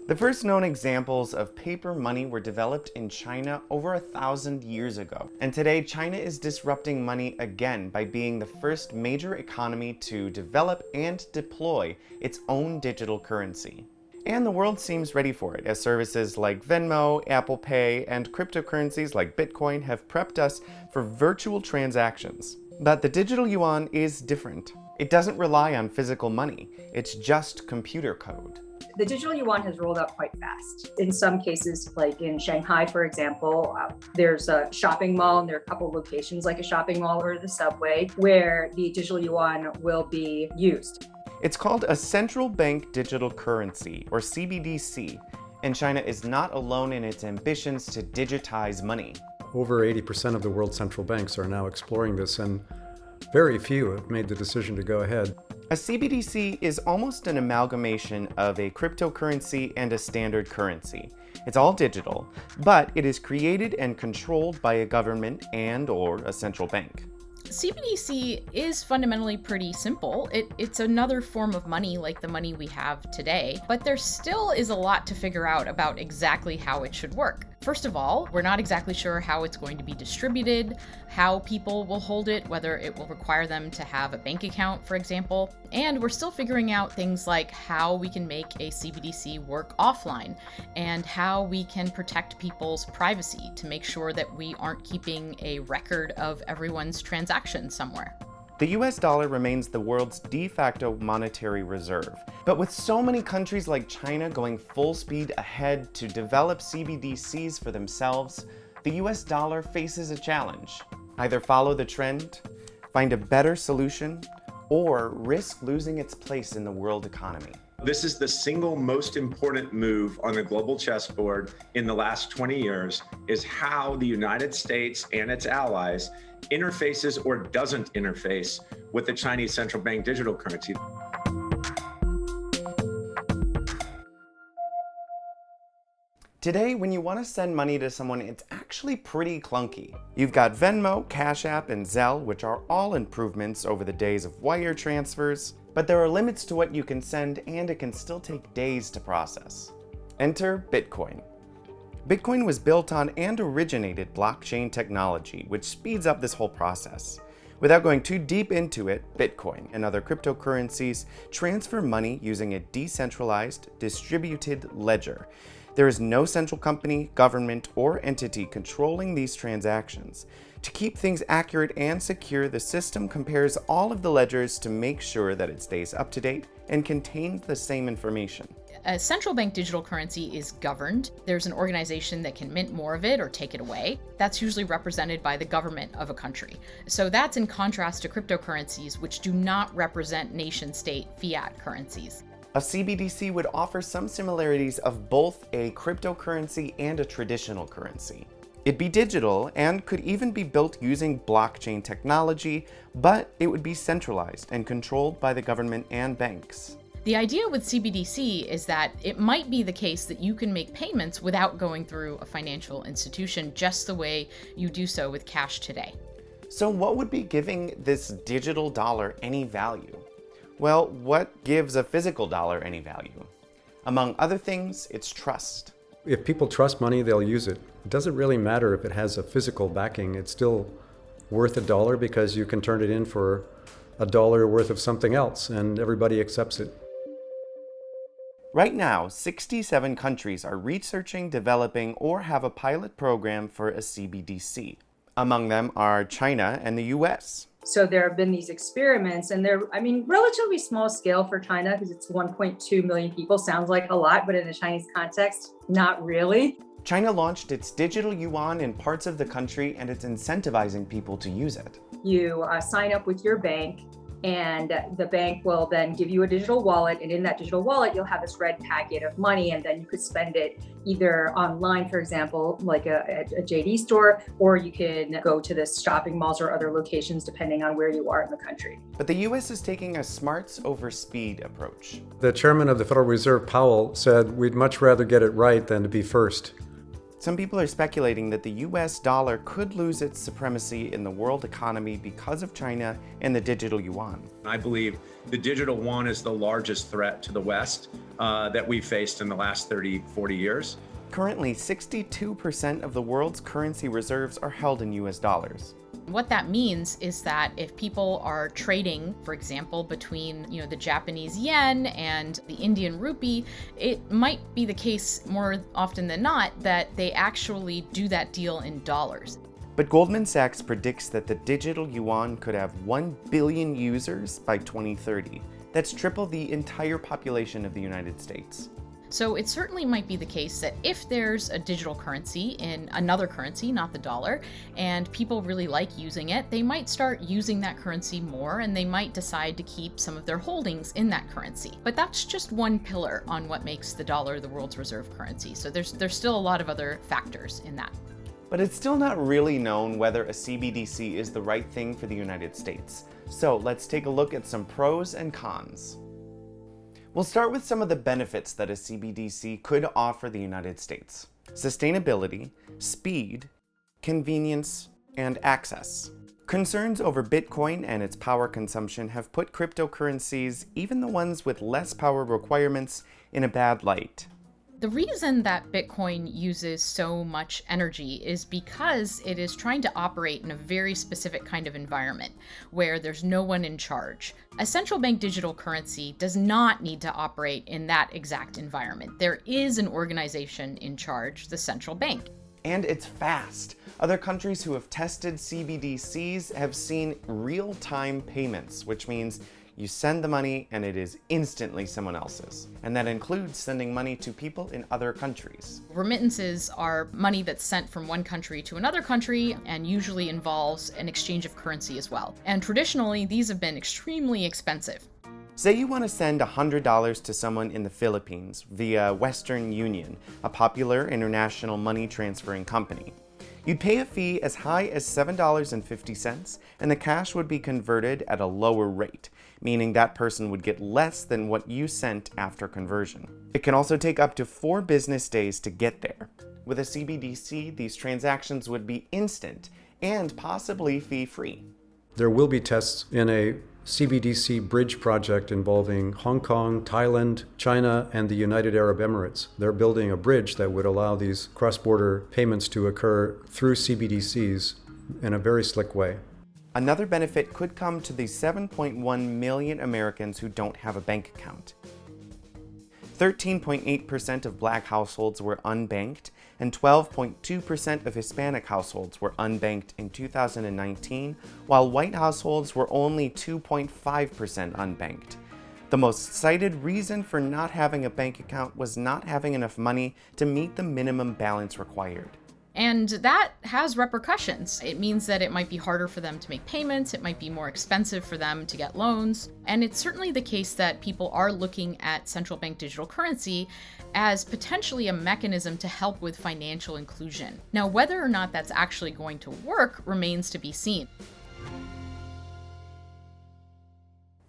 The first known examples of paper money were developed in China over 1,000 years ago. And today, China is disrupting money again by being the first major economy to develop and deploy its own digital currency. And the world seems ready for it, as services like Venmo, Apple Pay, and cryptocurrencies like Bitcoin have prepped us for virtual transactions. But the digital yuan is different. It doesn't rely on physical money, it's just computer code. The digital yuan has rolled out quite fast. In some cases, like in Shanghai, for example, there's a shopping mall and there are a couple of locations like a shopping mall or the subway where the digital yuan will be used. It's called a Central Bank Digital Currency, or CBDC, and China is not alone in its ambitions to digitize money. Over 80% of the world's central banks are now exploring this, and very few have made the decision to go ahead. A CBDC is almost an amalgamation of a cryptocurrency and a standard currency. It's all digital, but it is created and controlled by a government and/or a central bank. CBDC is fundamentally pretty simple. It's another form of money like the money we have today, but there still is a lot to figure out about exactly how it should work. First of all, we're not exactly sure how it's going to be distributed, how people will hold it, whether it will require them to have a bank account, for example. And we're still figuring out things like how we can make a CBDC work offline and how we can protect people's privacy to make sure that we aren't keeping a record of everyone's transactions somewhere. The US dollar remains the world's de facto monetary reserve. But with so many countries like China going full speed ahead to develop CBDCs for themselves, the US dollar faces a challenge. Either follow the trend, find a better solution, or risk losing its place in the world economy. This is the single most important move on the global chessboard in the last 20 years, is how the United States and its allies interfaces or doesn't interface with the Chinese central bank digital currency. Today, when you want to send money to someone, it's actually pretty clunky. You've got Venmo, Cash App, and Zelle, which are all improvements over the days of wire transfers, but there are limits to what you can send, and it can still take days to process. Enter Bitcoin. Bitcoin was built on and originated blockchain technology, which speeds up this whole process. Without going too deep into it, Bitcoin and other cryptocurrencies transfer money using a decentralized, distributed ledger. There is no central company, government, or entity controlling these transactions. To keep things accurate and secure, the system compares all of the ledgers to make sure that it stays up to date and contains the same information. A central bank digital currency is governed. There's an organization that can mint more of it or take it away. That's usually represented by the government of a country. So that's in contrast to cryptocurrencies, which do not represent nation-state fiat currencies. A CBDC would offer some similarities of both a cryptocurrency and a traditional currency. It'd be digital and could even be built using blockchain technology, but it would be centralized and controlled by the government and banks. The idea with CBDC is that it might be the case that you can make payments without going through a financial institution, just the way you do so with cash today. So what would be giving this digital dollar any value? Well, what gives a physical dollar any value? Among other things, it's trust. If people trust money, they'll use it. It doesn't really matter if it has a physical backing. It's still worth $1 because you can turn it in for $1 worth of something else, and everybody accepts it. Right now, 67 countries are researching, developing, or have a pilot program for a CBDC. Among them are China and the US. So there have been these experiments, and they're, relatively small scale for China because it's 1.2 million people. Sounds like a lot, but in a Chinese context, not really. China launched its digital yuan in parts of the country, and it's incentivizing people to use it. You sign up with your bank, and the bank will then give you a digital wallet, and in that digital wallet you'll have this red packet of money, and then you could spend it either online, for example, like a JD store, or you can go to the shopping malls or other locations depending on where you are in the country. But the US is taking a smarts over speed approach. The chairman of the Federal Reserve, Powell, said we'd much rather get it right than to be first. Some people are speculating that the US dollar could lose its supremacy in the world economy because of China and the digital yuan. I believe the digital yuan is the largest threat to the West that we've faced in the last 30, 40 years. Currently, 62% of the world's currency reserves are held in US dollars. What that means is that if people are trading, for example, between the Japanese yen and the Indian rupee, it might be the case more often than not that they actually do that deal in dollars. But Goldman Sachs predicts that the digital yuan could have 1 billion users by 2030. That's triple the entire population of the United States. So it certainly might be the case that if there's a digital currency in another currency, not the dollar, and people really like using it, they might start using that currency more and they might decide to keep some of their holdings in that currency. But that's just one pillar on what makes the dollar the world's reserve currency. So there's still a lot of other factors in that. But it's still not really known whether a CBDC is the right thing for the United States. So let's take a look at some pros and cons. We'll start with some of the benefits that a CBDC could offer the United States: sustainability, speed, convenience, and access. Concerns over Bitcoin and its power consumption have put cryptocurrencies, even the ones with less power requirements, in a bad light. The reason that Bitcoin uses so much energy is because it is trying to operate in a very specific kind of environment where there's no one in charge. A central bank digital currency does not need to operate in that exact environment. There is an organization in charge, the central bank. And it's fast. Other countries who have tested CBDCs have seen real-time payments, which means you send the money and it is instantly someone else's. And that includes sending money to people in other countries. Remittances are money that's sent from one country to another country and usually involves an exchange of currency as well. And traditionally, these have been extremely expensive. Say you want to send $100 to someone in the Philippines via Western Union, a popular international money transferring company. You'd pay a fee as high as $7.50, and the cash would be converted at a lower rate, meaning that person would get less than what you sent after conversion. It can also take up to 4 business days to get there. With a CBDC, these transactions would be instant and possibly fee-free. There will be tests in a CBDC bridge project involving Hong Kong, Thailand, China, and the United Arab Emirates. They're building a bridge that would allow these cross-border payments to occur through CBDCs in a very slick way. Another benefit could come to the 7.1 million Americans who don't have a bank account. 13.8% of Black households were unbanked, and 12.2% of Hispanic households were unbanked in 2019, while white households were only 2.5% unbanked. The most cited reason for not having a bank account was not having enough money to meet the minimum balance required. And that has repercussions. It means that it might be harder for them to make payments, it might be more expensive for them to get loans, and it's certainly the case that people are looking at central bank digital currency as potentially a mechanism to help with financial inclusion. Now, whether or not that's actually going to work remains to be seen.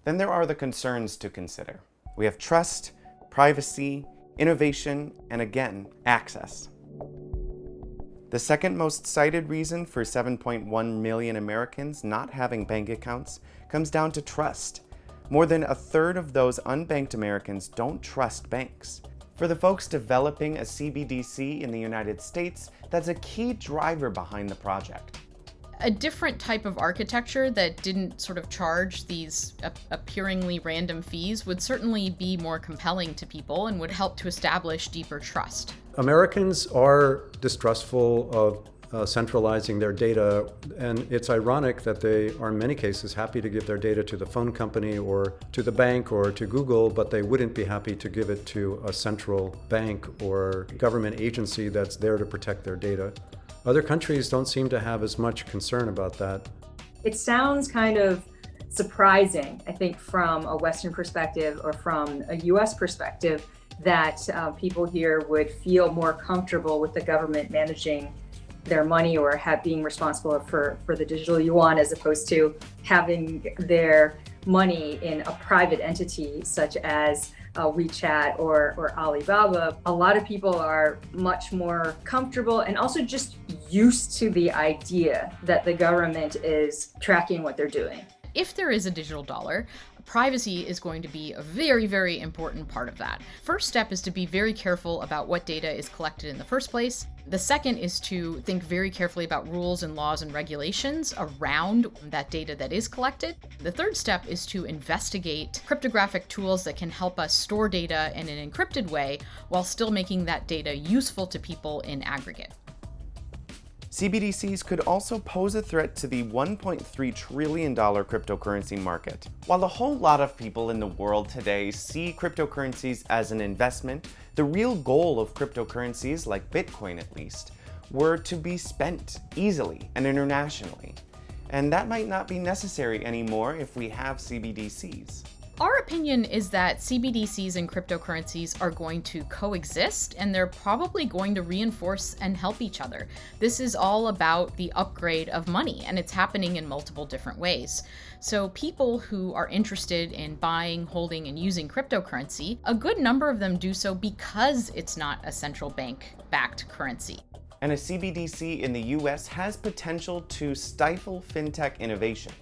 Then there are the concerns to consider. We have trust, privacy, innovation, and again, access. The second most cited reason for 7.1 million Americans not having bank accounts comes down to trust. More than a third of those unbanked Americans don't trust banks. For the folks developing a CBDC in the United States, that's a key driver behind the project. A different type of architecture that didn't sort of charge these appearingly random fees would certainly be more compelling to people and would help to establish deeper trust. Americans are distrustful of centralizing their data, and it's ironic that they are in many cases happy to give their data to the phone company or to the bank or to Google, but they wouldn't be happy to give it to a central bank or government agency that's there to protect their data. Other countries don't seem to have as much concern about that. It sounds kind of surprising, I think, from a Western perspective or from a US perspective, that people here would feel more comfortable with the government managing their money or being responsible for the digital yuan, as opposed to having their money in a private entity such as WeChat or Alibaba, a lot of people are much more comfortable and also just used to the idea that the government is tracking what they're doing. If there is a digital dollar, privacy is going to be a very, very important part of that. First step is to be very careful about what data is collected in the first place. The second is to think very carefully about rules and laws and regulations around that data that is collected. The third step is to investigate cryptographic tools that can help us store data in an encrypted way while still making that data useful to people in aggregate. CBDCs could also pose a threat to the $1.3 trillion cryptocurrency market. While a whole lot of people in the world today see cryptocurrencies as an investment, the real goal of cryptocurrencies, like Bitcoin at least, were to be spent easily and internationally. And that might not be necessary anymore if we have CBDCs. Our opinion is that CBDCs and cryptocurrencies are going to coexist, and they're probably going to reinforce and help each other. This is all about the upgrade of money, and it's happening in multiple different ways. So people who are interested in buying, holding, and using cryptocurrency, a good number of them do so because it's not a central bank-backed currency. And a CBDC in the US has potential to stifle fintech innovation.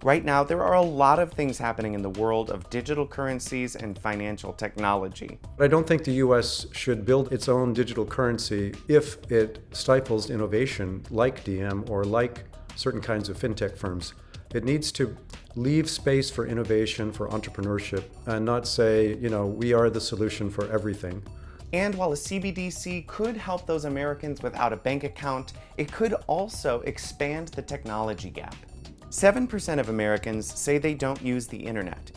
Right now, there are a lot of things happening in the world of digital currencies and financial technology. I don't think the US should build its own digital currency if it stifles innovation like DM or like certain kinds of fintech firms. It needs to leave space for innovation, for entrepreneurship, and not say, we are the solution for everything. And while a CBDC could help those Americans without a bank account, it could also expand the technology gap. 7% of Americans say they don't use the internet.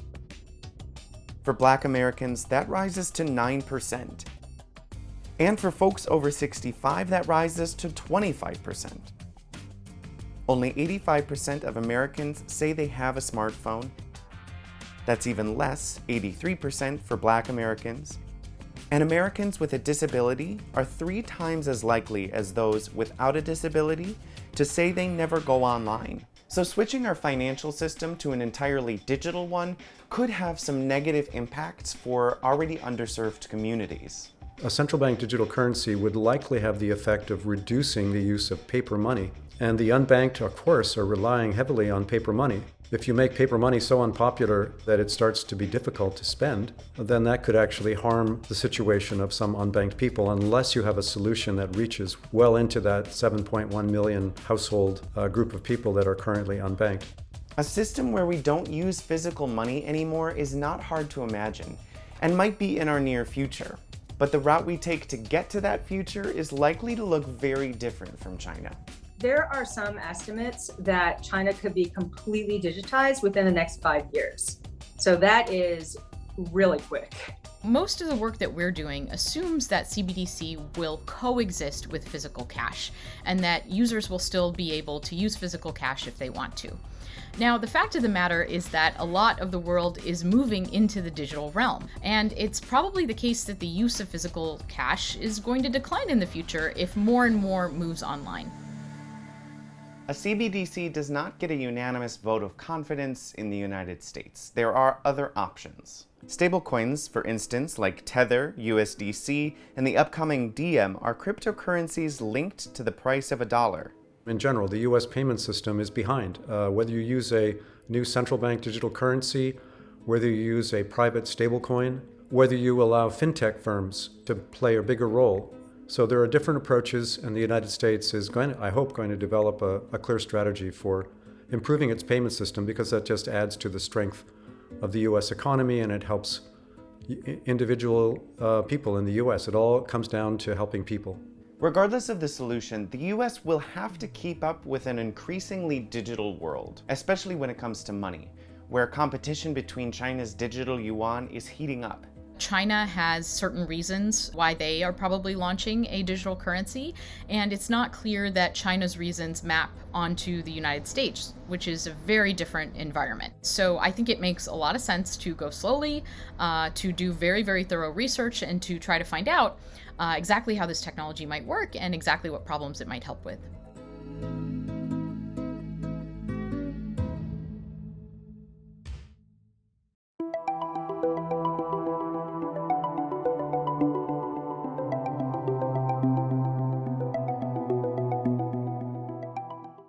For Black Americans, that rises to 9%. And for folks over 65, that rises to 25%. Only 85% of Americans say they have a smartphone. That's even less, 83% for Black Americans. And Americans with a disability are 3 times as likely as those without a disability to say they never go online. So switching our financial system to an entirely digital one could have some negative impacts for already underserved communities. A central bank digital currency would likely have the effect of reducing the use of paper money. And the unbanked, of course, are relying heavily on paper money. If you make paper money so unpopular that it starts to be difficult to spend, then that could actually harm the situation of some unbanked people unless you have a solution that reaches well into that 7.1 million household group of people that are currently unbanked. A system where we don't use physical money anymore is not hard to imagine and might be in our near future. But the route we take to get to that future is likely to look very different from China. There are some estimates that China could be completely digitized within the next 5 years. So that is really quick. Most of the work that we're doing assumes that CBDC will coexist with physical cash, and that users will still be able to use physical cash if they want to. Now, the fact of the matter is that a lot of the world is moving into the digital realm, and it's probably the case that the use of physical cash is going to decline in the future if more and more moves online. A CBDC does not get a unanimous vote of confidence in the United States. There are other options. Stablecoins, for instance, like Tether, USDC, and the upcoming Diem are cryptocurrencies linked to the price of a dollar. In general, the US payment system is behind. Whether you use a new central bank digital currency, whether you use a private stablecoin, whether you allow fintech firms to play a bigger role. So there are different approaches, and the United States is I hope, going to develop a clear strategy for improving its payment system, because that just adds to the strength of the US economy, and it helps individual people in the US. It all comes down to helping people. Regardless of the solution, the US will have to keep up with an increasingly digital world, especially when it comes to money, where competition between China's digital yuan is heating up. China has certain reasons why they are probably launching a digital currency, and it's not clear that China's reasons map onto the United States, which is a very different environment. So I think it makes a lot of sense to go slowly, to do very, very thorough research, and to try to find out exactly how this technology might work and exactly what problems it might help with.